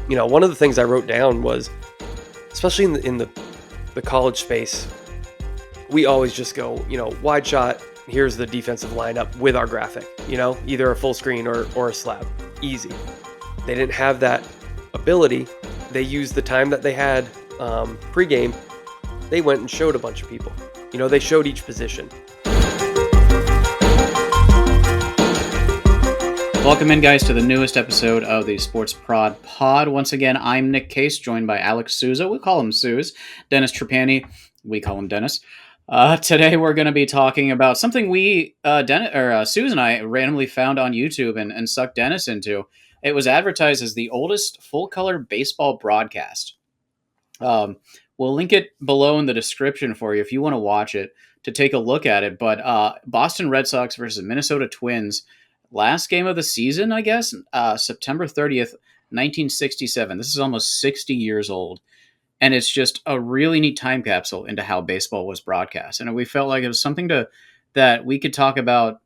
one of the things I wrote down was, especially in the college space, we always just go, wide shot. Here's the defensive lineup with our graphic, either a full screen or a slab. Easy. They didn't have that ability. They used the time that they had pregame. They went and showed a bunch of people. They showed each position. Welcome in, guys, to the newest episode of the Sports Prod Pod. Once again, I'm Nick Case, joined by Alex Souza. We call him Suze. Dennis Trapani. We call him Dennis. Today, we're going to be talking about something Suze and I randomly found on YouTube and sucked Dennis into. It was advertised as the oldest full-color baseball broadcast. We'll link it below in the description for you if you want to watch it, to take a look at it. But Boston Red Sox versus Minnesota Twins, last game of the season, I guess, September 30th, 1967. This is almost 60 years old. And it's just a really neat time capsule into how baseball was broadcast. And we felt like it was something that we could talk about.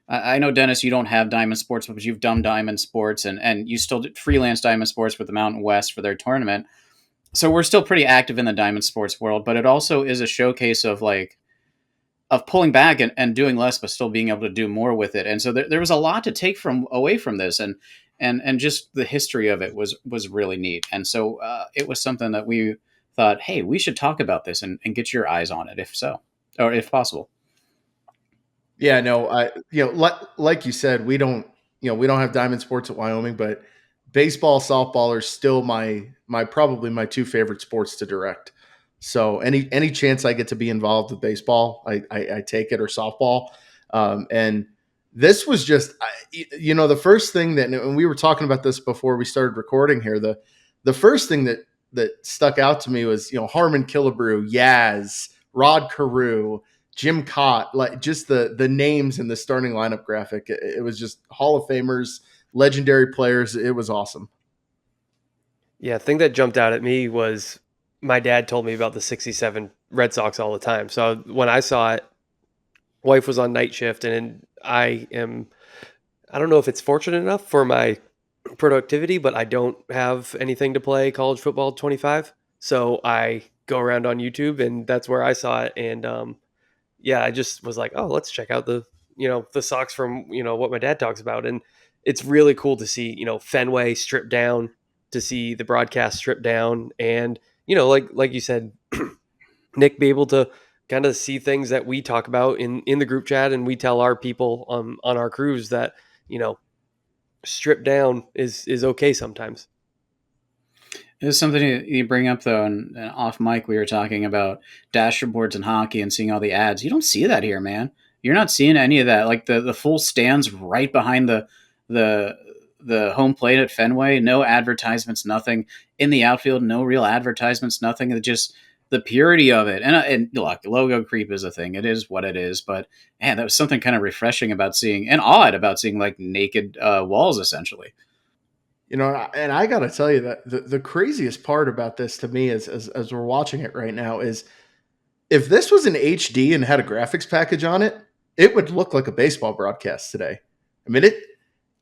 I know, Dennis, you don't have Diamond Sports, but you've done Diamond Sports, and you still did freelance Diamond Sports with the Mountain West for their tournament. So we're still pretty active in the Diamond Sports world, but it also is a showcase of pulling back and doing less, but still being able to do more with it. And so there was a lot to take away from this, and just the history of it was really neat. And so it was something that we thought, hey, we should talk about this and get your eyes on it, if possible. Yeah, no, like you said, we don't have Diamond Sports at Wyoming, but baseball, softball are still probably my two favorite sports to direct. So any chance I get to be involved with baseball, I take it, or softball. And this was just, the first thing and we were talking about this before we started recording here, the first thing that stuck out to me was, Harmon Killebrew, Yaz, Rod Carew, Jim Cott, like just the names in the starting lineup graphic. It was just Hall of Famers, legendary players. It was awesome. Yeah, the thing that jumped out at me was, my dad told me about the 67 Red Sox all the time. So when I saw it, wife was on night shift, and I don't know if it's fortunate enough for my productivity, but I don't have anything to play college football 25. So I go around on YouTube, and that's where I saw it. And I just was like, oh, let's check out the Sox from, what my dad talks about. And it's really cool to see, Fenway stripped down, to see the broadcast stripped down, and like you said, Nick, be able to kind of see things that we talk about in the group chat, and we tell our people on our crews that, stripped down is okay sometimes. It's something you bring up, though, and off mic we were talking about dashboards and hockey and seeing all the ads. You don't see that here, man. You're not seeing any of that. Like the full stands right behind the home plate at Fenway, no advertisements, nothing. In the outfield, no real advertisements, nothing. Just the purity of it. And look, logo creep is a thing. It is what it is. But man, that was something kind of refreshing about seeing, and odd about seeing, like naked walls, essentially. And I got to tell you that the craziest part about this to me is, as we're watching it right now, is if this was an HD and had a graphics package on it, it would look like a baseball broadcast today. I mean,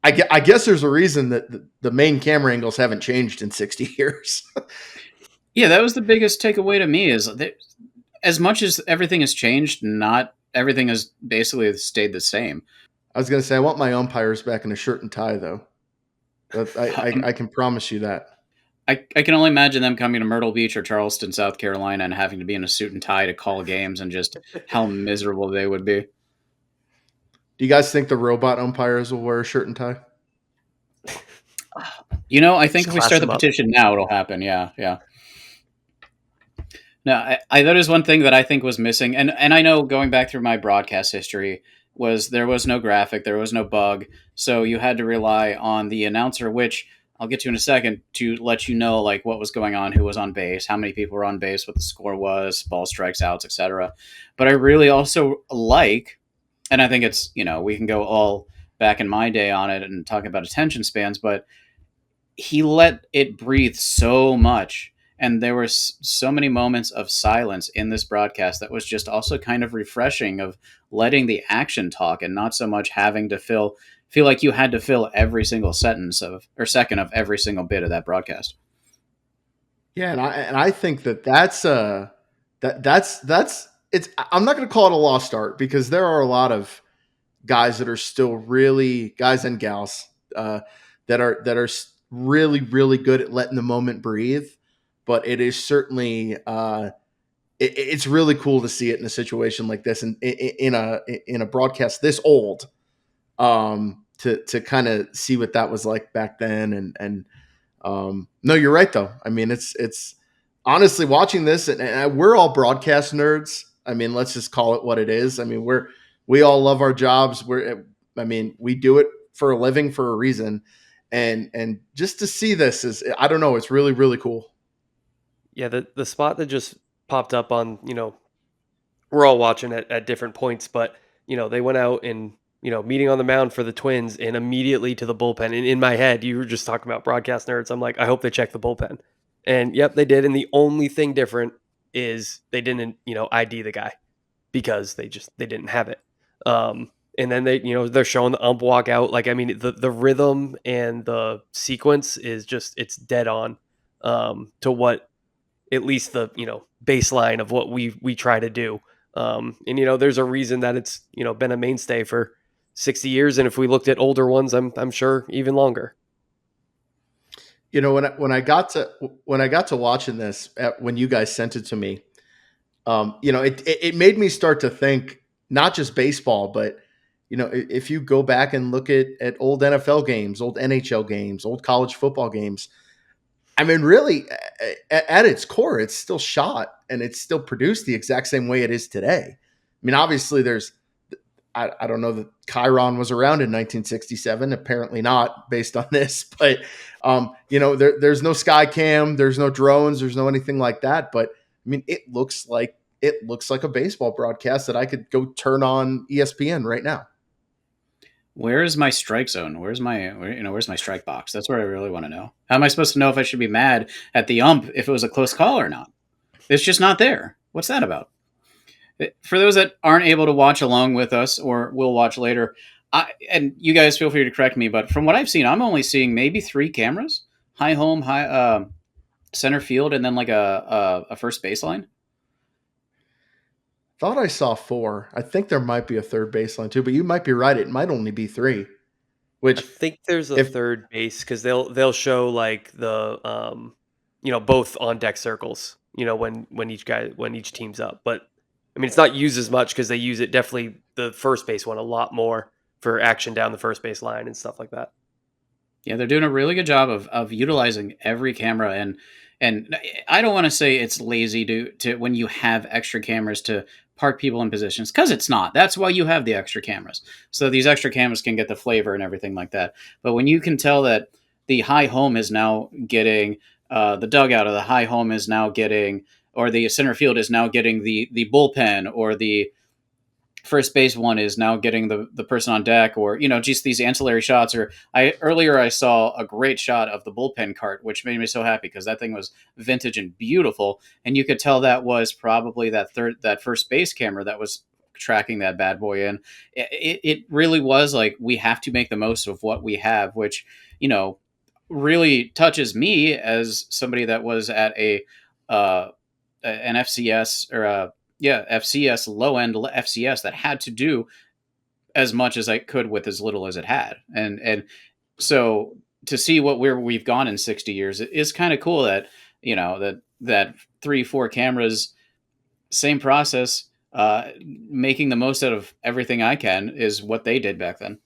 I guess there's a reason that the main camera angles haven't changed in 60 years. Yeah, that was the biggest takeaway to me, is that as much as everything has changed, not everything has basically stayed the same. I was going to say, I want my umpires back in a shirt and tie, though. I can promise you that. I can only imagine them coming to Myrtle Beach or Charleston, South Carolina, and having to be in a suit and tie to call games, and just how miserable they would be. Do you guys think the robot umpires will wear a shirt and tie? I think if we start the petition now, it'll happen. Yeah. No, that is one thing that I think was missing. And I know, going back through my broadcast history, there was no graphic, there was no bug. So you had to rely on the announcer, which I'll get to in a second, to let you know like what was going on, who was on base, how many people were on base, what the score was, ball strikes, outs, etc. But I really also and I think it's, we can go all back in my day on it and talk about attention spans, but he let it breathe so much. And there were so many moments of silence in this broadcast that was just also kind of refreshing, of letting the action talk and not so much having to feel like you had to fill every single second of every single bit of that broadcast. Yeah, and I think that's it's. I'm not going to call it a lost art because there are a lot of guys that are still really guys and gals that are really good at letting the moment breathe. But it is certainly it's really cool to see it in a situation like this and in a broadcast this old to kind of see what that was like back then and no, you're right though. I mean, it's honestly watching this, and we're all broadcast nerds. I mean, let's just call it what it is. I mean, we all love our jobs. I mean, we do it for a living for a reason, and just to see this is, I don't know, it's really cool. Yeah, the spot that just popped up on, we're all watching at different points, but they went out and meeting on the mound for the Twins and immediately to the bullpen. And in my head, you were just talking about broadcast nerds. I'm like, I hope they check the bullpen, and yep, they did. And the only thing different is they didn't ID the guy because they didn't have it. And then they're showing the ump walk out. Like, I mean, the rhythm and the sequence is just, it's dead on to what at least the baseline of what we try to do. And there's a reason that it's been a mainstay for 60 years, and if we looked at older ones, I'm sure even longer. When I got to watching this when you guys sent it to me, it made me start to think not just baseball, but if you go back and look at old NFL games, old NHL games, old college football games, I mean, really, at its core, it's still shot and it's still produced the exact same way it is today. I mean, obviously, I don't know that Chiron was around in 1967. Apparently not, based on this. But there's no sky cam, there's no drones, there's no anything like that. But I mean, it looks like a baseball broadcast that I could go turn on ESPN right now. Where is my strike zone? Where's my strike box? That's what I really want to know. How am I supposed to know if I should be mad at the ump if it was a close call or not? It's just not there. What's that about? For those that aren't able to watch along with us or will watch later, and you guys feel free to correct me, but from what I've seen, I'm only seeing maybe three cameras: high home, high center field, and then like a first baseline. Thought I saw four. I think there might be a third baseline too, but you might be right. It might only be three. I Which, think there's a if third base because they'll show like the both on deck circles when each team's up. But I mean, it's not used as much because they use it, definitely the first base one, a lot more for action down the first base line and stuff like that. Yeah, they're doing a really good job of utilizing every camera, and I don't want to say it's lazy to when you have extra cameras to park people in positions, because it's not. That's why you have the extra cameras, so these extra cameras can get the flavor and everything like that. But when you can tell that the high home is now getting the dugout, or the high home is now getting, or the center field is now getting the bullpen, or the first base one is now getting the person on deck, or just these ancillary shots. Or I saw a great shot of the bullpen cart, which made me so happy because that thing was vintage and beautiful, and you could tell that was probably that first base camera that was tracking that bad boy in. It really was like, we have to make the most of what we have, which really touches me as somebody that was at an FCS, or FCS, low end FCS, that had to do as much as I could with as little as it had. And so to see where we've gone in 60 years, it is kind of cool that, that 3-4 cameras, same process, making the most out of everything I can, is what they did back then.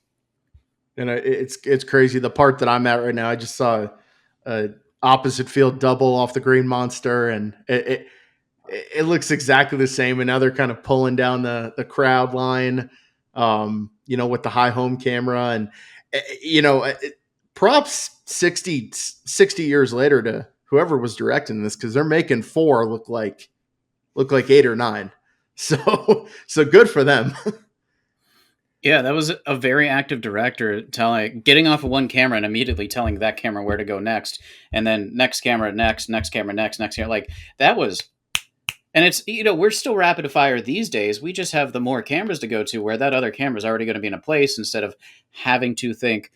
and it's crazy. The part that I'm at right now, I just saw a opposite field double off the Green Monster, and it looks exactly the same. And now they're kind of pulling down the crowd line, with the high home camera, and props 60 years later to whoever was directing this, because they're making four look like 8 or 9. So good for them. Yeah, that was a very active director, getting off of one camera and immediately telling that camera where to go next, and then next camera next camera next camera. Like, that was, and it's, we're still rapid fire these days. We just have the more cameras to go to, where that other camera is already going to be in a place, instead of having to think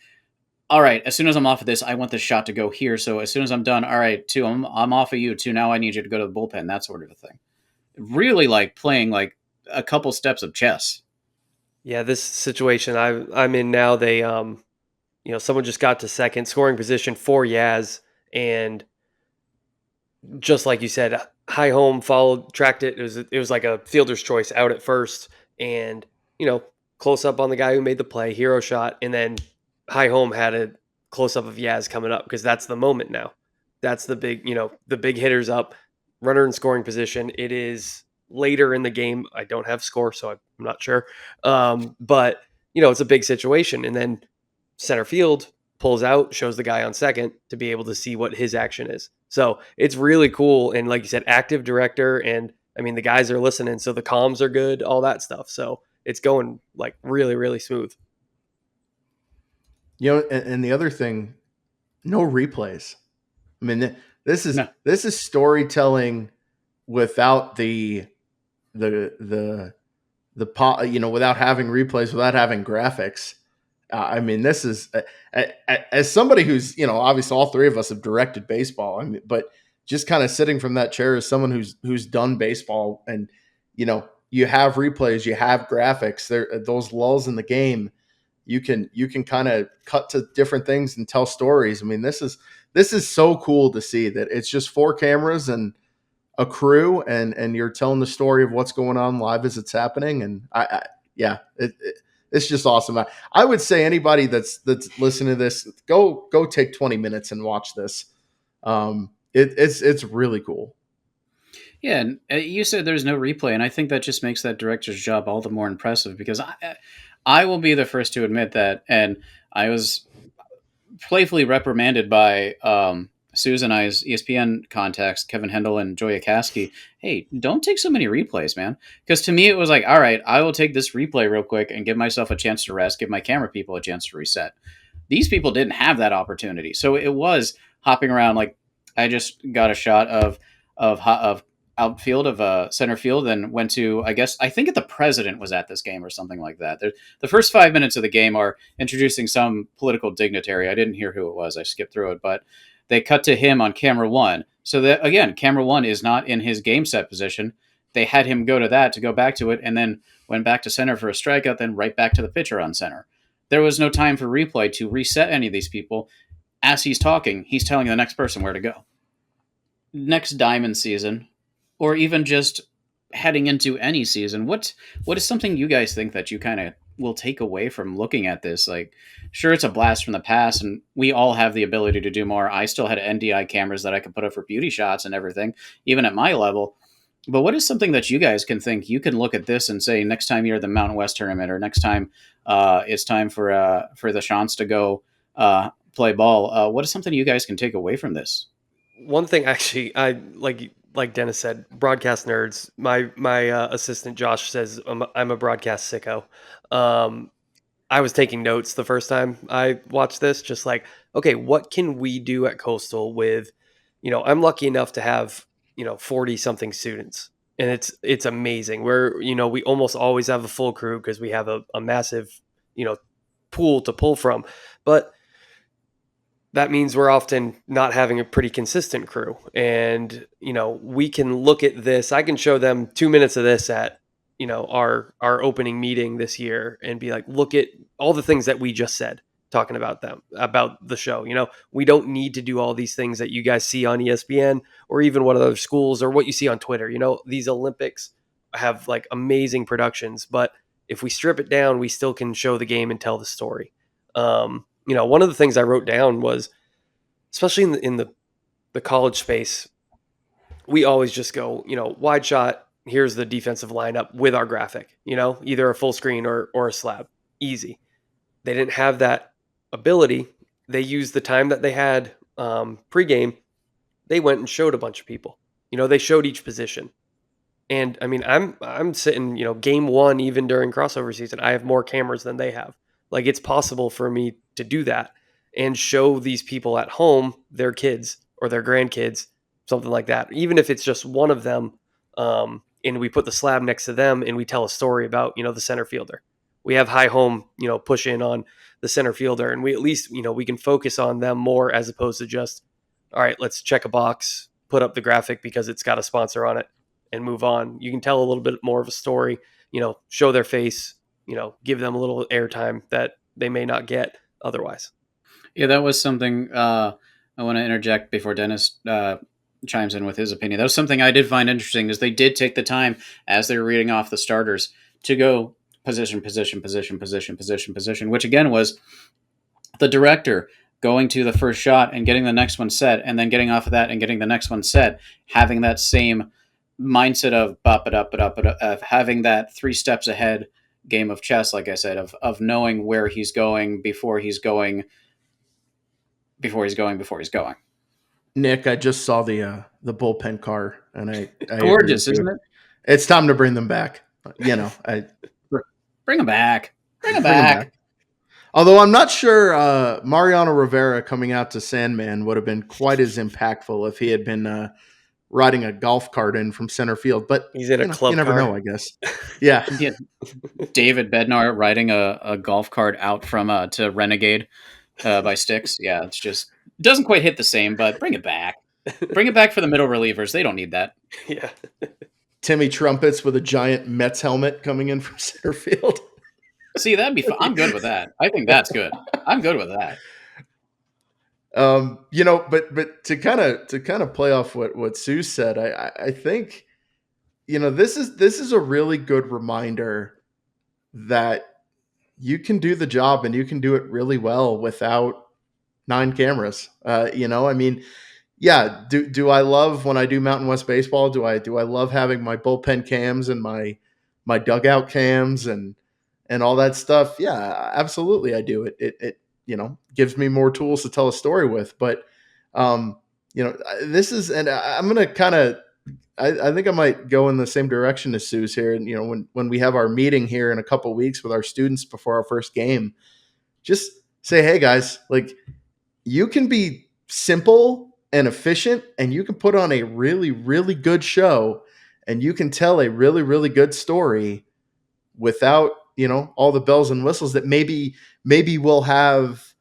all right, as soon as I'm off of this, I want this shot to go here. So as soon as I'm done, all right, two, I'm off of you. Two, now I need you to go to the bullpen. That sort of a thing. Really like playing like a couple steps of chess. Yeah, this situation I'm in now, someone just got to second scoring position for Yaz, and just like you said, high home followed, tracked it. It was like a fielder's choice out at first, and you know, close up on the guy who made the play, hero shot, and then high home had a close up of Yaz coming up because that's the moment now. That's the big hitters up, runner in scoring position. It is later in the game. I don't have score, so I'm not sure. But it's a big situation, and then center field pulls out, shows the guy on second to be able to see what his action is. So it's really cool. And like you said, active director. And I mean, the guys are listening. So the comms are good, all that stuff. So it's going like really, really smooth. And the other thing, no replays. I mean, this is No. this is storytelling without without having replays, without having graphics. I mean, this is as somebody who's obviously all three of us have directed baseball. I mean, but just kind of sitting from that chair as someone who's done baseball, and you have replays, you have graphics. There, those lulls in the game, you can kind of cut to different things and tell stories. I mean, this is so cool to see that it's just 4 cameras and a crew, and you're telling the story of what's going on live as it's happening. And it's just awesome. I would say anybody that's listening to this, go take 20 minutes and watch this. It's really cool. Yeah, and you said there's no replay, and I think that just makes that director's job all the more impressive because I will be the first to admit that, and I was playfully reprimanded by Susan and I's ESPN contacts, Kevin Hendel and Joya Kasky. Hey, don't take so many replays, man. Because to me, it was like, all right, I will take this replay real quick and give myself a chance to rest, give my camera people a chance to reset. These people didn't have that opportunity, so it was hopping around. Like I just got a shot of outfield of center field and went to I think the president was at this game or something like that. The first 5 minutes of the game are introducing some political dignitary. I didn't hear who it was. I skipped through it, but they cut to him on camera 1. So that again, camera 1 is not in his game set position. They had him go to that to go back to it, and then went back to center for a strikeout, then right back to the pitcher on center. There was no time for replay to reset any of these people. As he's talking, he's telling the next person where to go. Next diamond season, or even just heading into any season, what is something you guys think that you kind of will take away from looking at this? Like, sure, it's a blast from the past, and we all have the ability to do more. I still had NDI cameras that I could put up for beauty shots and everything, even at my level. But what is something that you guys can think you can look at this and say next time you're at the Mountain West tournament, or next time it's time for the Shants to go play ball? What is something you guys can take away from this? One thing, actually, I like Dennis said, broadcast nerds. My assistant Josh says I'm a broadcast sicko. I was taking notes the first time I watched this, just like, okay, what can we do at Coastal with, I'm lucky enough to have 40 something students, and it's amazing. We almost always have a full crew because we have a massive pool to pull from, but that means we're often not having a pretty consistent crew. And, we can look at this. I can show them 2 minutes of this at, our opening meeting this year and be like, look at all the things that we just said, talking about the show. We don't need to do all these things that you guys see on ESPN or even one of those schools or what you see on Twitter. These Olympics have like amazing productions, but if we strip it down, we still can show the game and tell the story. One of the things I wrote down was, especially in the college space, we always just go, wide shot. Here's the defensive lineup with our graphic, either a full screen or a slab. Easy. They didn't have that ability. They used the time that they had pregame. They went and showed a bunch of people. They showed each position. And I mean, I'm sitting, game 1, even during crossover season, I have more cameras than they have. Like, it's possible for me to do that and show these people at home their kids or their grandkids, something like that. Even if it's just one of them, and we put the slab next to them and we tell a story about, the center fielder. we have high home, push in on the center fielder, and we at least, we can focus on them more as opposed to just, all right, let's check a box, put up the graphic because it's got a sponsor on it, and move on. You can tell a little bit more of a story, show their face, give them a little airtime that they may not get otherwise. Yeah, that was something I want to interject before Dennis chimes in with his opinion. That was something I did find interesting is they did take the time as they were reading off the starters to go position, position, position, position, position, position, which again was the director going to the first shot and getting the next one set and then getting off of that and getting the next one set, having that same mindset of bop it up, of having that 3 steps ahead game of chess, like I said, of knowing where he's going before he's going. Nick, I just saw the bullpen car, and I gorgeous, isn't it? It's time to bring them back. Bring them back. Bring them back. Although I'm not sure Mariano Rivera coming out to Sandman would have been quite as impactful if he had been riding a golf cart in from center field. But he's in a club. You never know, I guess. Yeah. David Bednar riding a golf cart out from to Renegade by Styx. Yeah, it's just doesn't quite hit the same, but bring it back. Bring it back for the middle relievers. They don't need that. Yeah. Timmy Trumpets with a giant Mets helmet coming in from center field. See, that'd be fun. I'm good with that. I think that's good. I'm good with that. But to kind of play off what Sue said, I think, this is a really good reminder that you can do the job and you can do it really well without 9 cameras. Do I love when I do Mountain West baseball? Do I love having my bullpen cams and my dugout cams and all that stuff? Yeah, absolutely I do. It gives me more tools to tell a story with. But this is, and I'm gonna kind of, I think I might go in the same direction as Sue's here. And when we have our meeting here in a couple of weeks with our students before our first game, just say, hey guys, like, you can be simple and efficient, and you can put on a really, really good show, and you can tell a really, really good story without, all the bells and whistles that maybe we'll have,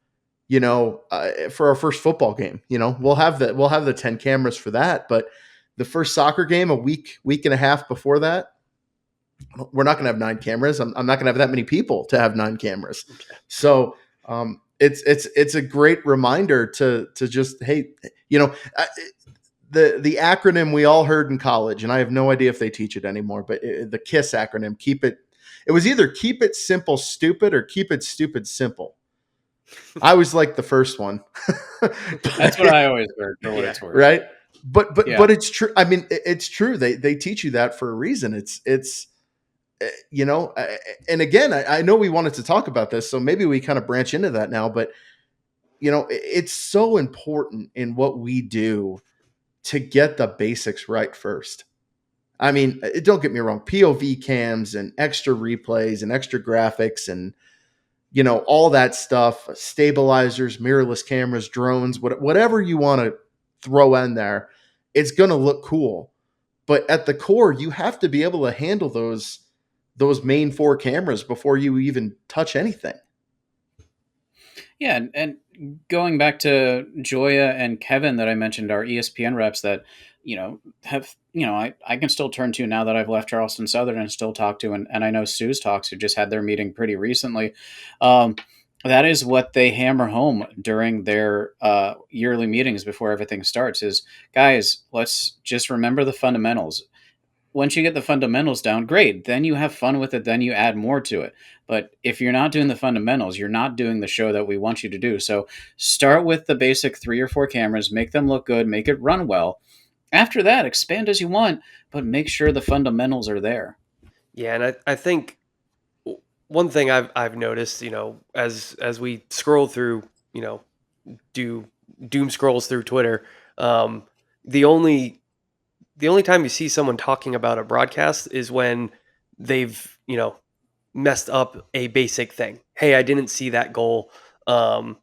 for our first football game. We'll have the 10 cameras for that, but the first soccer game, a week and a half before that, we're not going to have 9 cameras. I'm not going to have that many people to have 9 cameras. Okay. So it's a great reminder to just, hey, the acronym we all heard in college, and I have no idea if they teach it anymore, but the KISS acronym, it was either keep it simple, stupid, or keep it stupid, simple. I always liked the first one. That's what I always heard. For what it's worth. Right. But it's true. I mean, it's true. They teach you that for a reason. It's and again, I know we wanted to talk about this, so maybe we kind of branch into that now, but it's so important in what we do to get the basics right first. I mean, don't get me wrong, POV cams and extra replays and extra graphics and all that stuff, stabilizers, mirrorless cameras, drones, whatever you want to throw in there, it's going to look cool. But at the core, you have to be able to handle those main 4 cameras before you even touch anything. Yeah, and going back to Joya and Kevin that I mentioned, our ESPN reps that, have, I can still turn to now that I've left Charleston Southern and still talk to, and I know Sue's talks who just had their meeting pretty recently. That is what they hammer home during their yearly meetings before everything starts is, guys, let's just remember the fundamentals. Once you get the fundamentals down, great. Then you have fun with it. Then you add more to it. But if you're not doing the fundamentals, you're not doing the show that we want you to do. So start with the basic 3 or 4 cameras, make them look good, make it run well. After that, expand as you want, but make sure the fundamentals are there. Yeah, and I think one thing I've noticed, as we scroll through, do doom scrolls through Twitter, the only time you see someone talking about a broadcast is when they've, messed up a basic thing. Hey, I didn't see that goal. Can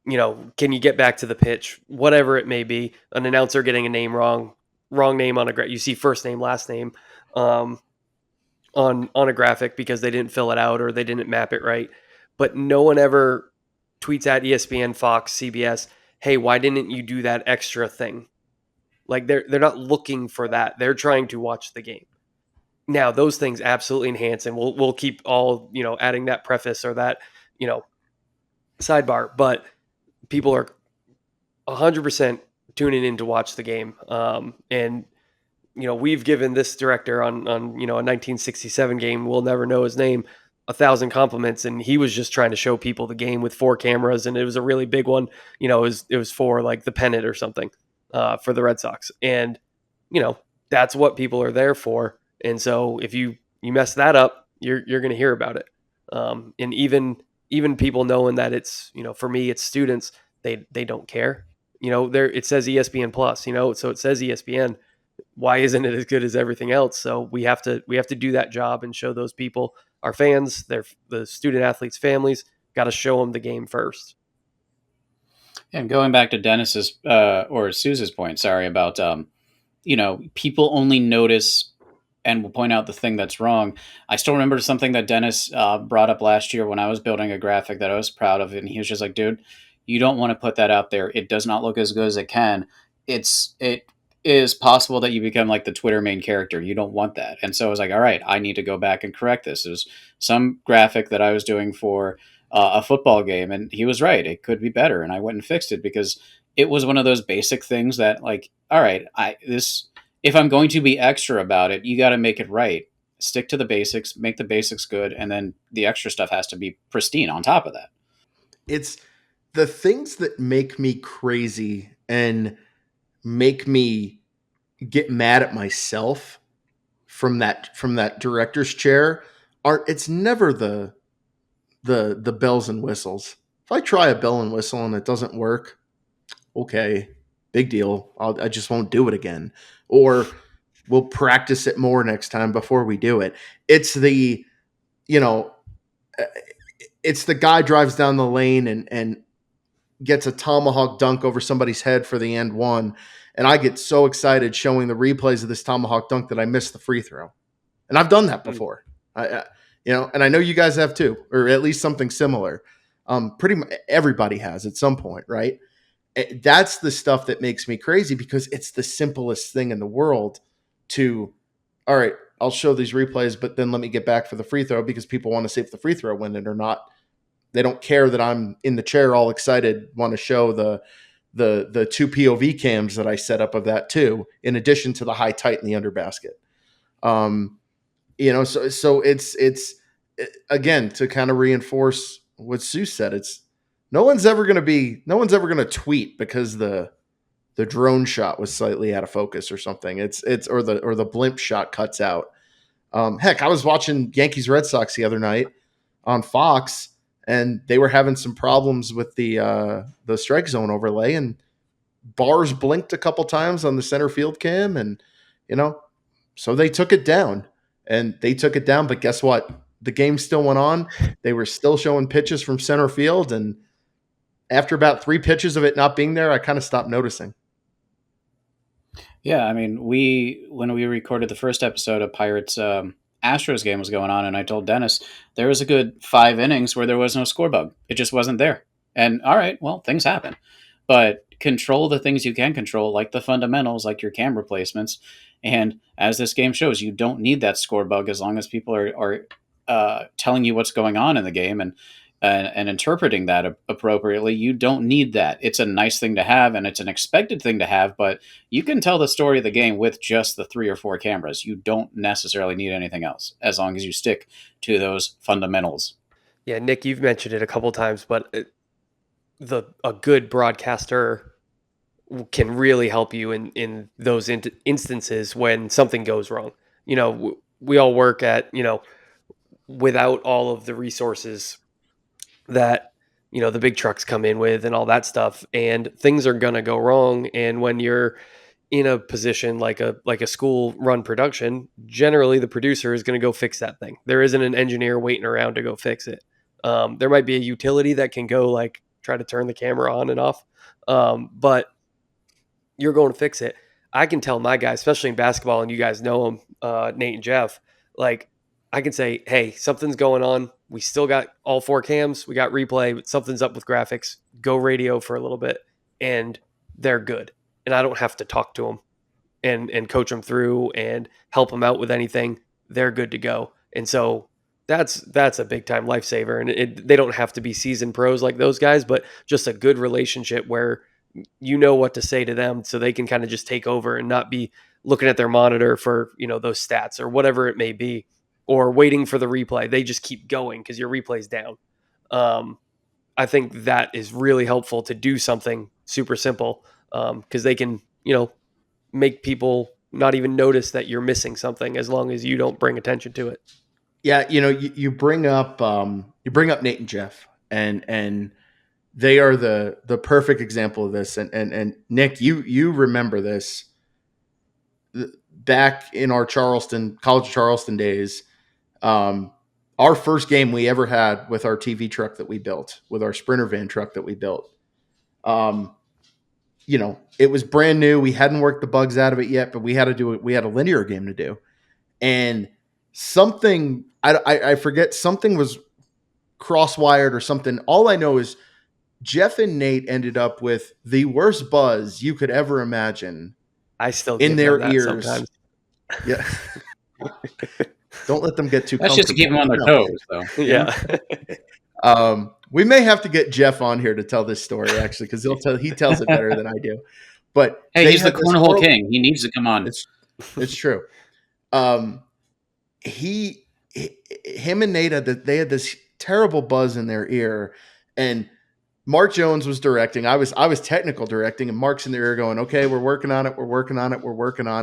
you get back to the pitch? Whatever it may be, an announcer getting a name wrong name on you see first name, last name. on a graphic because they didn't fill it out or they didn't map it right. But no one ever tweets at ESPN, Fox, CBS, "Hey, why didn't you do that extra thing?" Like they're not looking for that. They're trying to watch the game. Now, those things absolutely enhance, and we'll keep all, adding that preface or that, you know, sidebar, but people are 100% tuning in to watch the game. And we've given this director on a 1967 game, we'll never know his name, 1,000 compliments, and he was just trying to show people the game with 4 cameras, and it was a really big one. It was for like the pennant or something, for the Red Sox, and that's what people are there for. And so if you mess that up, you're going to hear about it. And even people knowing that it's, for me, it's students, they don't care. There it says ESPN Plus, so it says ESPN. Why isn't it as good as everything else? So we have to do that job and show those people, our fans, the student athletes' families, got to show them the game first. And going back to Dennis's or Sousa's point, sorry, about people only notice and will point out the thing that's wrong. I still remember something that Dennis brought up last year when I was building a graphic that I was proud of, and he was just like, "Dude, you don't want to put that out there. It does not look as good as it can. It is possible that you become like the Twitter main character. You don't want that." And so I was like, "All right, I need to go back and correct this." It was some graphic that I was doing for a football game, and he was right. It could be better, and I went and fixed it because it was one of those basic things that, like, all right, if I'm going to be extra about it, you got to make it right. Stick to the basics, make the basics good, and then the extra stuff has to be pristine on top of that. It's the things that make me crazy and make me get mad at myself from that director's chair aren't it's never the bells and whistles. If I try a bell and whistle and it doesn't work, okay, big deal. I just won't do it again. Or we'll practice it more next time before we do it. It's the, you know, uh, it's the guy drives down the lane and gets a tomahawk dunk over somebody's head for the end one. And I get so excited showing the replays of this tomahawk dunk that I miss the free throw. And I've done that before. And I know you guys have too, or at least something similar. Pretty much everybody has at some point, right? That's the stuff that makes me crazy because it's the simplest thing in the world to, all right, I'll show these replays, but then let me get back for the free throw because people want to see if the free throw went in or not. They don't care that I'm in the chair all excited, want to show the two POV cams that I set up of that too, in addition to the high tight in the under basket. So it's again, to kind of reinforce what Sue said, it's no one's ever going to tweet because the drone shot was slightly out of focus or something. It's or the blimp shot cuts out. Heck, I was watching Yankees Red Sox the other night on Fox, and they were having some problems with the strike zone overlay, and bars blinked a couple times on the center field cam, and so they took it down. But guess what? The game still went on. They were still showing pitches from center field, and after about 3 pitches of it not being there, I kind of stopped noticing. Yeah, I mean, when we recorded the first episode of Pirates Astros game was going on, and I told Dennis there was a good 5 innings where there was no score bug. It just wasn't there. And all right, well, things happen, but control the things you can control, like the fundamentals, like your camera placements. And as this game shows, you don't need that score bug as long as people are telling you what's going on in the game and interpreting that appropriately. You don't need that. It's a nice thing to have, and it's an expected thing to have, but you can tell the story of the game with just the 3 or 4 cameras. You don't necessarily need anything else as long as you stick to those fundamentals. Yeah, Nick, you've mentioned it a couple times, but a good broadcaster can really help you in those instances when something goes wrong. We all work at, without all of the resources that the big trucks come in with and all that stuff, and things are going to go wrong. And when you're in a position like a school run production, generally the producer is going to go fix that thing. There isn't an engineer waiting around to go fix it. There might be a utility that can go like try to turn the camera on and off, but you're going to fix it. I can tell my guys, especially in basketball, and you guys know them, Nate and Jeff, like I can say, hey, something's going on. We still got all 4 cams. We got replay, but something's up with graphics. Go radio for a little bit, and they're good. And I don't have to talk to them and coach them through and help them out with anything. They're good to go. And so that's a big time lifesaver. And they don't have to be seasoned pros like those guys, but just a good relationship where you know what to say to them so they can kind of just take over and not be looking at their monitor for, those stats or whatever it may be, or waiting for the replay. They just keep going because your replay's down. I think that is really helpful to do something super simple because they can, make people not even notice that you're missing something as long as you don't bring attention to it. Yeah, you bring up Nate and Jeff, and they are the perfect example of this. And Nick, you remember this back in our College of Charleston days. Our first game we ever had with our TV truck that we built, with our Sprinter van truck that we built. It was brand new. We hadn't worked the bugs out of it yet, but we had to do it. We had a linear game to do, and something I forget, something was cross-wired or something. All I know is Jeff and Nate ended up with the worst buzz you could ever imagine. I still in their ears. Sometimes. Yeah. Don't let them get too That's comfortable. just to keep them on their toes, though. Yeah. We may have to get Jeff on here to tell this story, actually, because he tells it better than I do. But hey, he's the cornhole king. He needs to come on. It's true. Him and Nate they had this terrible buzz in their ear, and Mark Jones was directing. I was technical directing, and Mark's in their ear going, "Okay, we're working on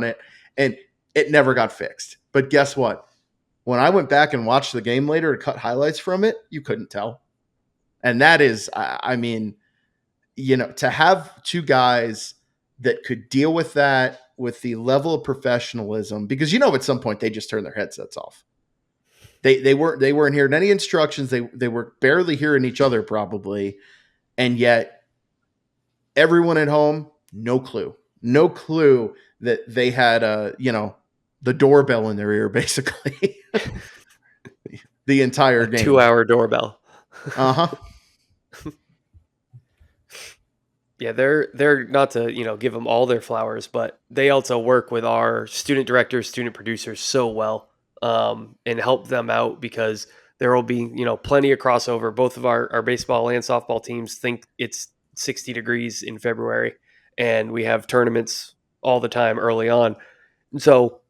it," and it never got fixed. But guess what? When I went back and watched the game later to cut highlights from it, you couldn't tell. And that is, I mean, to have two guys that could deal with that with the level of professionalism, because at some point they just turned their headsets off. They weren't hearing any instructions. They were barely hearing each other probably, and yet everyone at home, no clue that they had the doorbell in their ear basically the entire game. 2-hour doorbell. Uh-huh. Yeah, they're not to, give them all their flowers, but they also work with our student directors, student producers so well, and help them out because there will be, plenty of crossover. Both of our baseball and softball teams think it's 60 degrees in February, and we have tournaments all the time early on. And so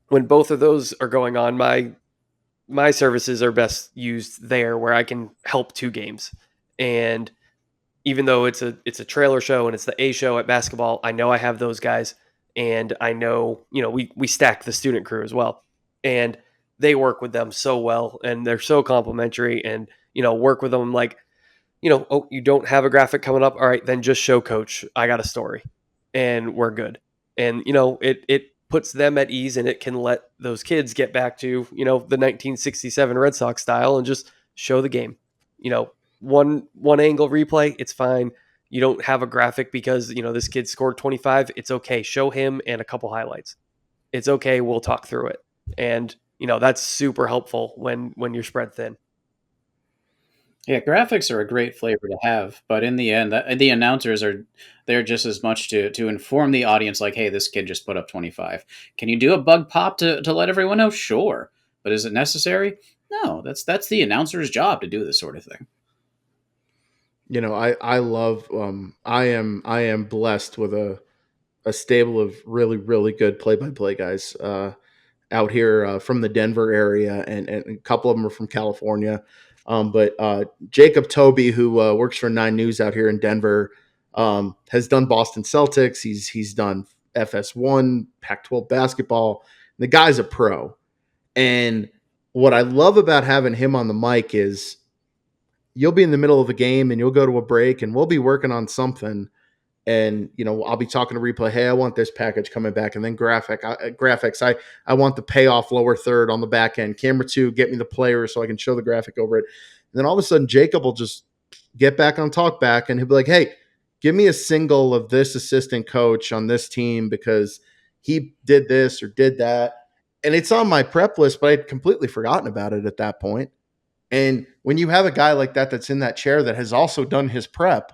when both of those are going on, my services are best used there where I can help 2 games. And even though it's a trailer show and it's the A show at basketball, I know I have those guys, and I know, we stack the student crew as well, and they work with them so well, and they're so complimentary, and, work with them like, oh, you don't have a graphic coming up. All right, then just show coach, I got a story, and we're good. And, it puts them at ease, and it can let those kids get back to, the 1967 Red Sox style and just show the game. One angle replay, it's fine. You don't have a graphic because, this kid scored 25. It's okay. Show him and a couple highlights. It's okay. We'll talk through it. And, that's super helpful when you're spread thin. Yeah, graphics are a great flavor to have, but in the end, the announcers are there just as much to inform the audience, like, hey, this kid just put up 25. Can you do a bug pop to let everyone know? Sure. But is it necessary? No, that's the announcer's job to do this sort of thing. I love I am blessed with a stable of really, really good play-by-play guys out here from the Denver area, and a couple of them are from California. But Jacob Toby, who works for 9 News out here in Denver, has done Boston Celtics. He's done FS1, Pac-12 basketball. The guy's a pro. And what I love about having him on the mic is you'll be in the middle of a game and you'll go to a break and we'll be working on something. And, I'll be talking to replay. Hey, I want this package coming back. And then graphics. I want the payoff lower third on the back end. Camera 2, get me the player so I can show the graphic over it. And then all of a sudden, Jacob will just get back on talk back and he'll be like, hey, give me a single of this assistant coach on this team because he did this or did that. and it's on my prep list, but I'd completely forgotten about it at that point. And when you have a guy like that that's in that chair that has also done his prep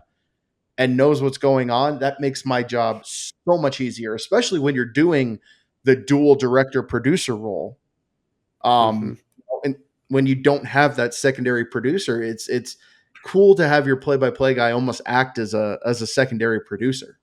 and knows what's going on, that makes my job so much easier, especially when you're doing the dual director producer role. Mhm. And when you don't have that secondary producer, it's cool to have your play-by-play guy almost act as a secondary producer.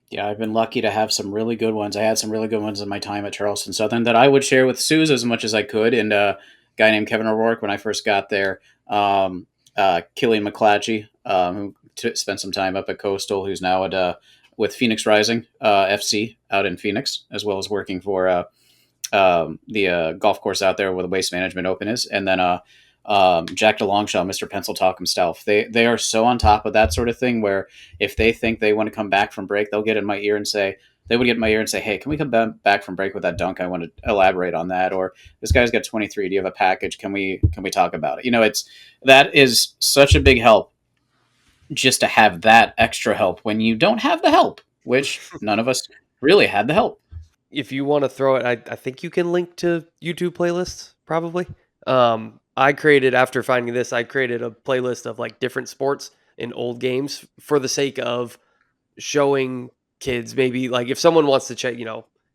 Yeah, I've been lucky to have some really good ones. I had some really good ones in my time at Charleston Southern that I would share with Suze as much as I could. And a guy named Kevin O'Rourke when I first got there, Killian McClatchy, who spent some time up at Coastal, who's now at with Phoenix Rising FC out in Phoenix, as well as working for the golf course out there where the Waste Management Open is, and then Jack DeLongshaw, Mr. Pencil Talk himself. They are so on top of that sort of thing where if they think they want to come back from break, they'll get in my ear and say, they would get in my ear and say, hey, can we come back from break with that dunk? I want to elaborate on that. Or this guy's got 23. Do you have a package? Can we talk about it? You know, that is such a big help just to have that extra help when you don't have the help, which none of us really had the help. If you want to throw it, I think you can link to YouTube playlists probably. I created after finding this, I created a playlist of like different sports and old games for the sake of showing kids maybe like if someone wants to check,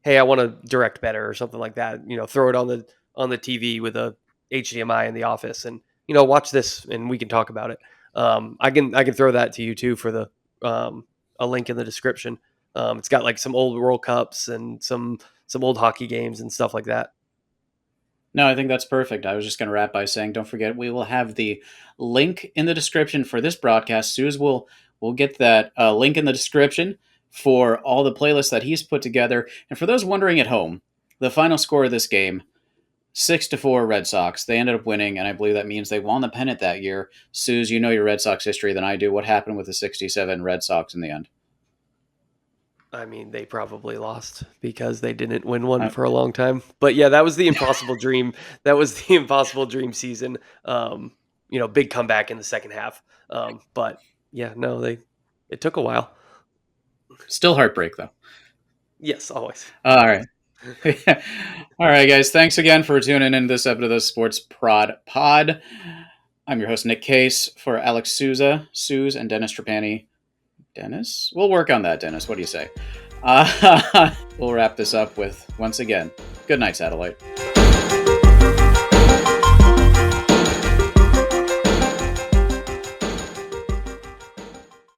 hey, I want to direct better or something like that, throw it on the TV with a HDMI in the office and watch this and we can talk about it. I can throw that to you too for the a link in the description. It's got like some old World Cups and some old hockey games and stuff like that. No, I think that's perfect. I was just going to wrap by saying, don't forget, we will have the link in the description for this broadcast. Suze will get that link in the description for all the playlists that he's put together. And for those wondering at home, the final score of this game, 6-4 Red Sox. They ended up winning, and I believe that means they won the pennant that year. Suze, you know your Red Sox history than I do. What happened with the 67 Red Sox in the end? I mean, they probably lost because they didn't win one for a long time. But yeah, that was the impossible dream. That was the impossible dream season. Big comeback in the second half. But yeah, no, it took a while. Still heartbreak though. Yes, always. All right. All right, guys. Thanks again for tuning in to this episode of the Sports Prod Pod. I'm your host, Nick Case, for Alex Souza, Suze, and Dennis Trapani. Dennis? We'll work on that, Dennis. What do you say? We'll wrap this up with, once again, good night, Satellite.